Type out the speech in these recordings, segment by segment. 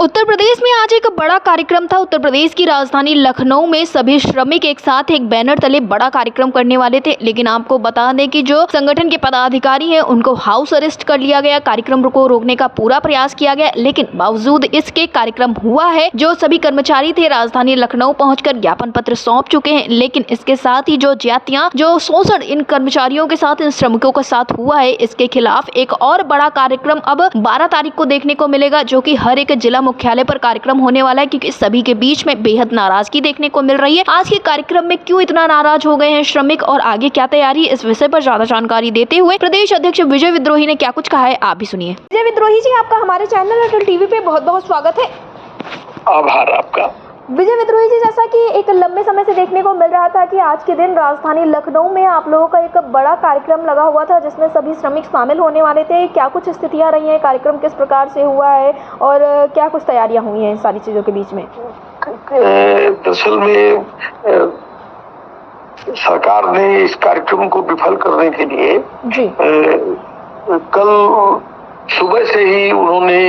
उत्तर प्रदेश में आज एक बड़ा कार्यक्रम था। उत्तर प्रदेश की राजधानी लखनऊ में सभी श्रमिक एक साथ एक बैनर तले बड़ा कार्यक्रम करने वाले थे, लेकिन आपको बता दें कि जो संगठन के पदाधिकारी हैं उनको हाउस अरेस्ट कर लिया गया। कार्यक्रम को रोकने का पूरा प्रयास किया गया, लेकिन बावजूद इसके कार्यक्रम हुआ है। जो सभी कर्मचारी थे राजधानी लखनऊ पहुंचकर ज्ञापन पत्र सौंप चुके हैं, लेकिन इसके साथ ही जो ज्यादतियां, जो शोषण इन कर्मचारियों के साथ, इन श्रमिकों के साथ हुआ है, इसके खिलाफ एक और बड़ा कार्यक्रम अब 12 तारीख को देखने को मिलेगा, जो कि हर एक जिला मुख्यालय पर कार्यक्रम होने वाला है, क्योंकि सभी के बीच में बेहद नाराजगी देखने को मिल रही है। आज के कार्यक्रम में क्यों इतना नाराज हो गए हैं श्रमिक और आगे क्या तैयारी, इस विषय पर ज्यादा जानकारी देते हुए प्रदेश अध्यक्ष विजय विद्रोही ने क्या कुछ कहा है, आप भी सुनिए। विजय विद्रोही जी, आपका हमारे चैनल अटल टीवी पे बहुत बहुत स्वागत है। आभार आपका। विजय विद्रोही जी, जैसा कि एक लंबे समय से देखने को मिल रहा था कि आज के दिन राजधानी लखनऊ में आप लोगों का एक बड़ा कार्यक्रम लगा हुआ था, जिसमें सभी श्रमिक शामिल होने वाले थे। क्या कुछ स्थितियां रही हैं, कार्यक्रम किस प्रकार से हुआ है और क्या कुछ तैयारियां हुई हैं इन सारी चीजों के बीच में? दरअसल में सरकार ने इस कार्यक्रम को विफल करने के लिए जी कल सुबह से ही उन्होंने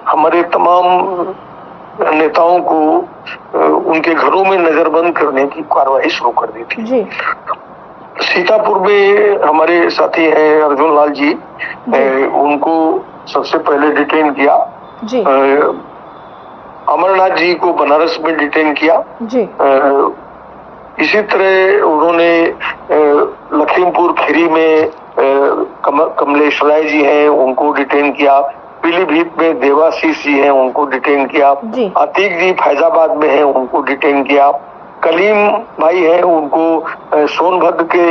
हमारे तमाम नेताओं को उनके घरों में नजरबंद करने की कार्रवाई शुरू कर दी थी। जी सीतापुर में हमारे साथी हैं अर्जुन लाल जी, उनको सबसे पहले डिटेन किया। जी अमरनाथ जी को बनारस में डिटेन किया। जी इसी तरह उन्होंने लखीमपुर खीरी में कमलेश राय जी हैं, उनको डिटेन किया। पीलीभीत में देवाशीष जी हैं, उनको डिटेन किया। अतीक जी फैजाबाद में हैं, उनको डिटेन किया। कलीम भाई हैं, उनको सोनभद्र के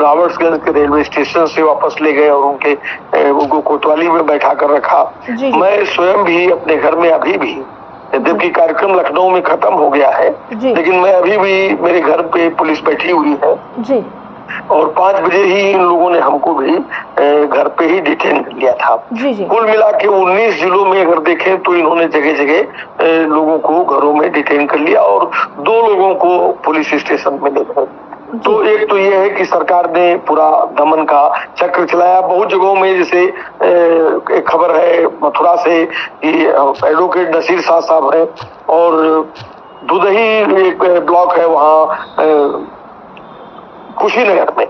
रावटगंज के रेलवे स्टेशन से वापस ले गए और उनको कोतवाली में बैठा कर रखा। मैं स्वयं भी अपने घर में अभी भी, जबकि कार्यक्रम लखनऊ में खत्म हो गया है, लेकिन मैं अभी भी मेरे घर पे पुलिस बैठी हुई है और 5 बजे ही इन लोगों ने हमको भी घर पे ही डिटेन कर लिया था। कुल मिला के 19 जिलों में अगर देखें तो इन्होंने जगह जगह लोगों को घरों में डिटेन कर लिया और 2 लोगों को पुलिस स्टेशन में ले गए। तो एक तो ये है कि सरकार ने पूरा दमन का चक्र चलाया। बहुत जगहों में, जैसे एक खबर है मथुरा से कि एडवोकेट नसीर शाह साहब है और दुदही एक ब्लॉक है वहाँ कुशीनगर में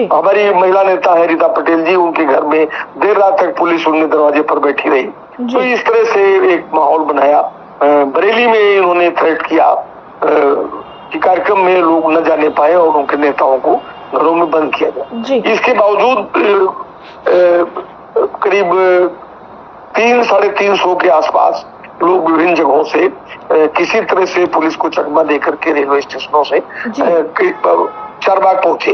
हमारी महिला नेता है रीता पटेल जी, उनके घर में देर रात तक पुलिस उनके दरवाजे पर बैठी रही। तो इस तरह से एक माहौल बनाया। बरेली में इन्होंने थ्रेट किया कि कार्यक्रम में लोग न जाने पाए और उनके नेताओं को घरों में बंद किया गया। इसके बावजूद करीब 300-350 के आसपास लोग विभिन्न जगहों से किसी तरह से पुलिस को चकमा देकर के रेलवे स्टेशनों से चारबाग पहुंचे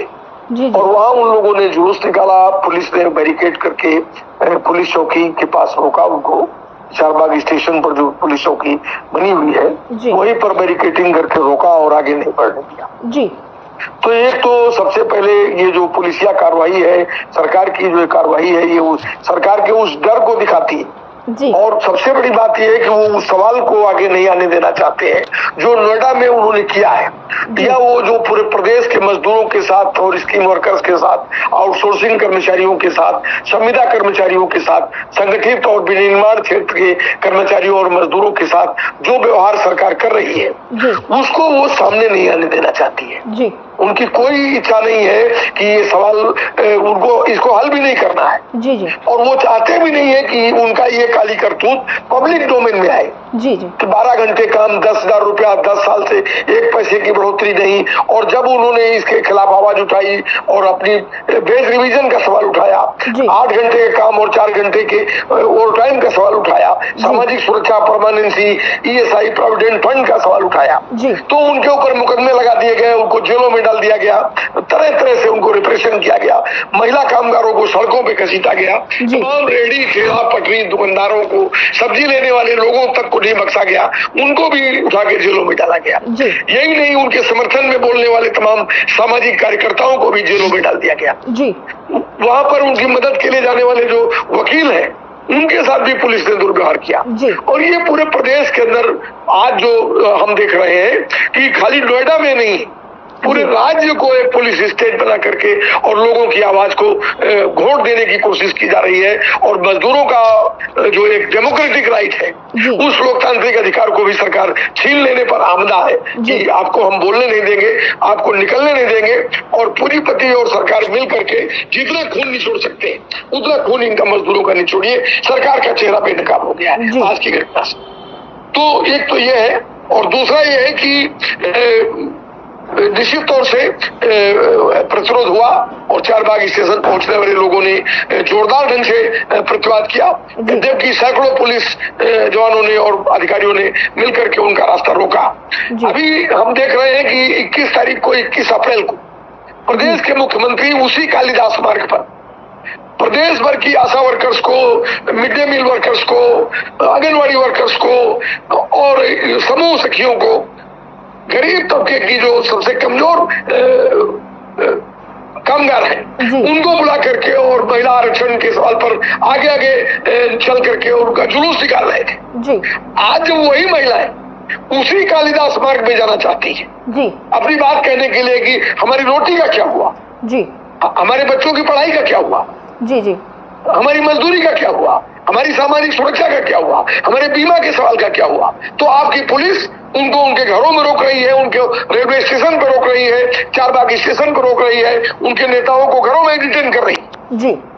और वहां उन लोगों ने जुलूस निकाला। पुलिस ने बैरिकेड करके पुलिस चौकी के पास रोका उनको। चारबाग स्टेशन पर जो पुलिस चौकी बनी हुई है वहीं पर बैरिकेडिंग करके रोका और आगे नहीं बढ़ने दिया। तो एक तो सबसे पहले ये जो पुलिसिया कार्रवाई है, सरकार की जो कार्रवाई है, ये सरकार के उस डर को दिखाती है। और सबसे बड़ी बात यह है कि वो उस सवाल को आगे नहीं आने देना चाहते हैं जो नोएडा में उन्होंने किया है, या वो जो पूरे प्रदेश के मजदूरों के साथ और स्कीम वर्कर्स के साथ, आउटसोर्सिंग कर्मचारियों के साथ, संविदा कर्मचारियों के साथ, संगठित और विनिर्माण क्षेत्र के कर्मचारियों और मजदूरों के साथ जो व्यवहार सरकार कर रही है उसको वो सामने नहीं आने देना चाहती है। उनकी कोई इच्छा नहीं है कि ये सवाल उनको इसको हल भी नहीं करना है। और वो चाहते भी नहीं है कि उनका ये काली करतूत पब्लिक डोमेन में आए कि 12 घंटे काम, 10,000 रुपया, 10 साल से 1 पैसे की बढ़ोतरी नहीं। और जब उन्होंने इसके खिलाफ आवाज उठाई और अपनी बेस रिवीजन का सवाल उठाया, 8 घंटे के काम और 4 घंटे के ओवर टाइम का सवाल उठाया, सामाजिक सुरक्षा, परमानेंसी, ESI, प्रोविडेंट फंड का सवाल उठाया, तो उनके ऊपर मुकदमे लगा दिए गए, उनको जेलों में डाल दिया गया, तरह तरह से उनको रिप्रेशन किया गया, महिला कामगारों को सड़कों पे घसीटा गया, तमाम रेहड़ी ठेला पटरी दुकानदारों को, सब्जी लेने वाले लोगों तक को नहीं बख्शा गया, उनको भी उठा के जेलों में डाला गया। यही नहीं, उनके समर्थन में बोलने वाले तमाम सामाजिक कार्यकर्ताओं को भी जेलों में डाल दिया गया। वहां पर उनकी मदद के लिए जाने वाले जो वकील हैं उनके साथ भी पुलिस ने दुर्व्यवहार किया। और ये पूरे प्रदेश के अंदर आज जो हम देख रहे हैं कि खाली नोएडा में नहीं, पूरे राज्य को एक पुलिस स्टेट बना करके और लोगों की आवाज को घोट देने की कोशिश की जा रही है। और मजदूरों का जो एक डेमोक्रेटिक राइट है, उस लोकतांत्रिक अधिकार को भी सरकार छीन लेने पर आमदा है कि आपको हम बोलने नहीं देंगे, आपको निकलने नहीं देंगे। और पूंजीपति और सरकार मिल करके जितना खून निचोड़ सकते हैं उतना खून इनका मजदूरों का निचोड़िए। सरकार का चेहरा बेनकाब हो गया है आज की घटना से। तो एक तो यह है, और दूसरा यह है कि निश्चित तौर से प्रतिरोध हुआ और चारबाग स्टेशन पहुंचने वाले लोगों ने जोरदार ढंग से प्रतिवाद किया, जबकि सैकड़ों पुलिस जवानों ने और अधिकारियों ने मिलकर के उनका रास्ता रोका। अभी हम देख रहे हैं कि 21 तारीख को 21 अप्रैल को प्रदेश के मुख्यमंत्री उसी कालिदास मार्ग पर प्रदेश भर की आशा वर्कर्स को, मिड डे मील वर्कर्स को, आंगनवाड़ी वर्कर्स को और समूह सखियों को, गरीब तबके की जो सबसे कमजोर कामगार हैं, उनको बुला करके और महिला आरक्षण के सवाल पर आगे आगे चल करके उनका जुलूस निकाल रहे थे। आज जब वही महिलाएं उसी कालिदास मार्ग में जाना चाहती है अपनी बात कहने के लिए कि हमारी रोटी का क्या हुआ, हमारे बच्चों की पढ़ाई का क्या हुआ, हमारी मजदूरी का क्या हुआ, हमारी सामाजिक सुरक्षा का क्या हुआ, हमारे बीमा के सवाल का क्या हुआ, तो आपकी पुलिस उनको उनके घरों में रोक रही है, उनके रेलवे स्टेशन पर रोक रही है, चारबाग स्टेशन पर रोक रही है, उनके नेताओं को घरों में डिटेन कर रही है।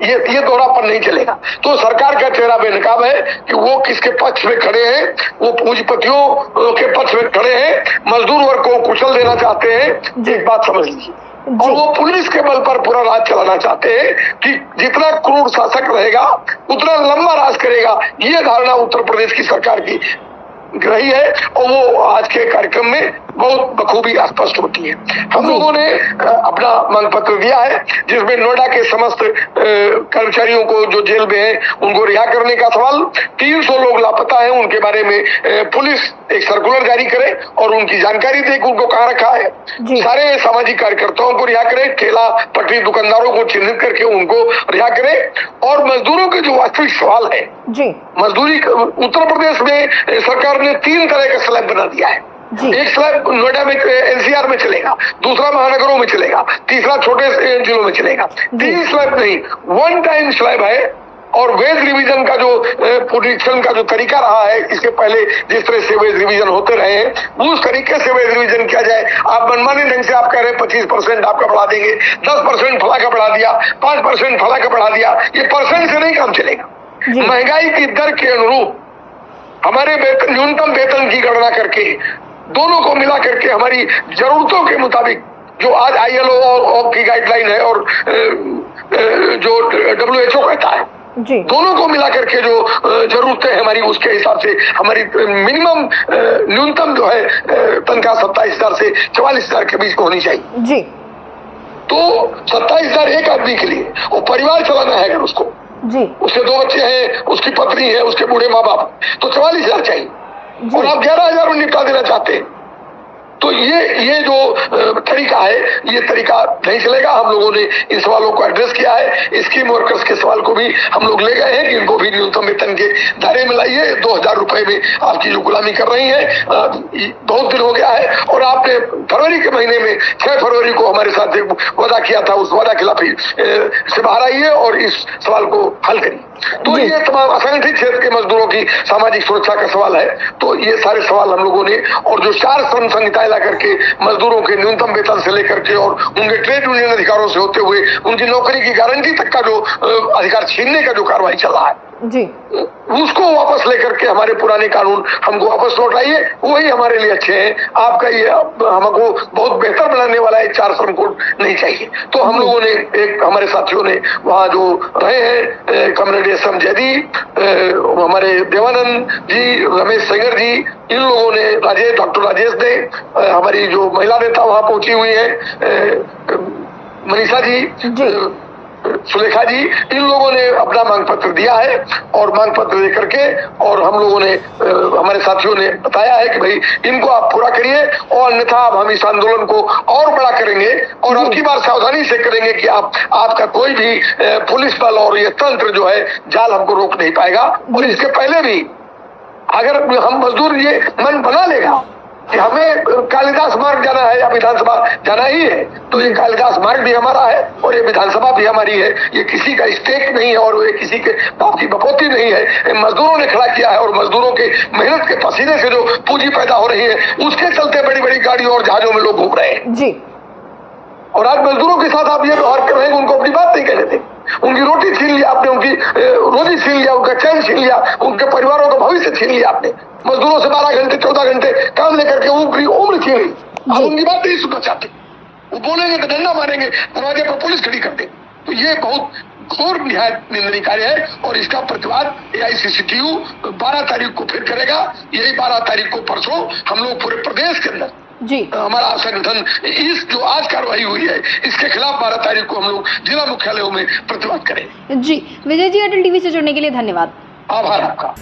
ये दोहरापन नहीं चलेगा। तो सरकार का चेहरा बेनकाब है कि वो किसके पक्ष में खड़े हैं। वो पूंजीपतियों के पक्ष में खड़े हैं, मजदूर वर्ग को कुचल देना चाहते हैं। एक बात समझ लीजिए। और वो पुलिस के बल पर पूरा राज चलाना चाहते हैं कि जितना क्रूर शासक रहेगा उतना लंबा राज करेगा। ये धारणा उत्तर प्रदेश की सरकार की रही है और वो आज के कार्यक्रम में बहुत बखूबी स्पष्ट होती है। हम लोगों ने अपना मांग पत्र दिया है जिसमें नोएडा के समस्त कर्मचारियों को जो जेल में हैं उनको रिहा करने का सवाल, 300 लोग लापता हैं उनके बारे में पुलिस एक सर्कुलर जारी करे और उनकी जानकारी दे कि उनको कहाँ रखा है। सारे सामाजिक कार्यकर्ताओं को रिहा करे, ठेला पटरी दुकानदारों को चिन्हित करके उनको रिहा करे। और मजदूरों के जो वास्तविक सवाल है, मजदूरी उत्तर प्रदेश में सरकार ने 3 तरह का स्लैब बना दिया है। एक स्लैब नोएडा में एनसीआर में चलेगा, दूसरा महानगरों में चलेगा, तीसरा छोटे जिलों में चलेगा। 3 स्लैब नहीं, 1 टाइम स्लैब है। और वेज रिवीजन का जो प्रोडिक्शन का जो तरीका रहा है, इसके पहले जिस तरह से वेज रिवीजन होते रहे हैं उस तरीके से वेज रिवीजन किया जाए। आप मनमाने ढंग से आप कह रहे हैं 25% आपका बढ़ा देंगे, 10% फला का बढ़ा दिया, 5% फला का बढ़ा दिया, ये परसेंट से नहीं काम चलेगा। महंगाई की दर के अनुरूप हमारे न्यूनतम वेतन की गणना करके दोनों को मिला करके हमारी जरूरतों के मुताबिक जो आज ILO की गाइडलाइन है और जो WHO कहता है, दोनों को मिला करके जो जरूरतें हैं हमारी, उसके हिसाब से हमारी मिनिमम न्यूनतम जो है तनख्वाह 27,000 से 44,000 के बीच में होनी चाहिए। तो 27,000 एक आदमी के लिए, और परिवार चलाना है अगर उसको, उसके 2 बच्चे हैं, उसकी पत्नी है, उसके बूढ़े माँ बाप, तो 44,000 चाहिए और आप 11,000 में निपटा देना चाहते हैं। तो ये जो तरीका है, ये तरीका नहीं चलेगा। हम लोगों ने इन सवालों को एड्रेस किया है। स्कीम वर्कर्स के सवाल को भी हम लोग ले गए हैं कि इनको भी न्यूनतम वेतन के दायरे में लाइए। 2,000 रुपए में आपकी जो गुलामी कर रही है, बहुत दिन हो गया है। और आपने फरवरी के महीने में 6 फरवरी को हमारे साथ एक वादा किया था, उस वादा खिलाफी से बाहर आइए और इस सवाल को हल करिए। तो ये तमाम असंगठित क्षेत्र के मजदूरों की सामाजिक सुरक्षा का सवाल है। तो ये सारे सवाल हम लोगों ने, और जो 4 श्रम संहिताएं ला करके मजदूरों के न्यूनतम वेतन से लेकर के और उनके ट्रेड यूनियन अधिकारों से होते हुए उनकी नौकरी की गारंटी तक का जो अधिकार छीनने का जो कार्रवाई चल रहा है, उसको वापस लेकर के हमारे पुराने कानून हमको वापस लौटाइए, वही हमारे लिए अच्छे हैं। आपका ये हमको बहुत बेहतर बनाने वाला है 4 श्रम कोड नहीं चाहिए। तो हम लोगों ने एक, हमारे साथियों ने वहाँ जो रहे हैं, कमरेड SM जयदीप, हमारे देवानंद जी, रमेश सेंगर जी, इन लोगों ने, डॉक्टर राजेश ने, हमारी जो महिला नेता वहाँ पहुंची हुई है, मनीषा जी, सुलेखा जी, इन लोगों ने अपना मांग पत्र दिया है। और मांग पत्र देकर के और हम लोगों ने, हमारे साथियों ने बताया है कि भाई इनको आप पूरा करिए और अन्यथा हम इस आंदोलन को और बड़ा करेंगे और अब की बार सावधानी से करेंगे कि आपका कोई भी पुलिस बल और ये तंत्र जो है जाल हमको रोक नहीं पाएगा। और इसके पहले भी अगर हम मजदूर ये मन बना लेगा कि हमें कालिदास मार्ग जाना है या विधानसभा जाना ही है, तो ये कालिदास मार्ग भी हमारा है और ये विधानसभा भी हमारी है। ये किसी का स्टेक नहीं है और ये किसी के बाप की बपोती नहीं है, ये मजदूरों ने खड़ा किया है और मजदूरों के मेहनत के पसीने से जो पूंजी पैदा हो रही है उसके चलते बड़ी बड़ी गाड़ियों और जहाजों में लोग घूम रहे हैं जी। और आज मजदूरों के साथ आप ये व्यवहार कर रहे हैं, उनको अपनी बात नहीं कहने देते। उनकी रोटी छीन लिया आपने, उनकी रोजी छीन लिया, उनका चैन छीन लिया, उनके परिवारों का भविष्य छीन लिया आपने। मजदूरों से 12 घंटे 14 घंटे काम लेकर के उनकी उम्र छीन ली। आप उनकी बात नहीं सुनना चाहते, वो बोलेंगे तो डंडा मारेंगे, दरवाजे पर पुलिस खड़ी कर दे। तो ये बहुत घोर निहायत निंदनीय कार्य है और इसका प्रतिवाद AICCTU 12 तारीख को फिर करेगा। यही 12 तारीख को परसों हम लोग पूरे प्रदेश के अंदर जी हमारा संगठन इस जो आज कार्रवाई हुई है इसके खिलाफ 12 तारीख को हम लोग जिला मुख्यालयों में प्रतिवाद करेंगे। जी विजय जी, अटल टीवी से जुड़ने के लिए धन्यवाद। आभार आपका।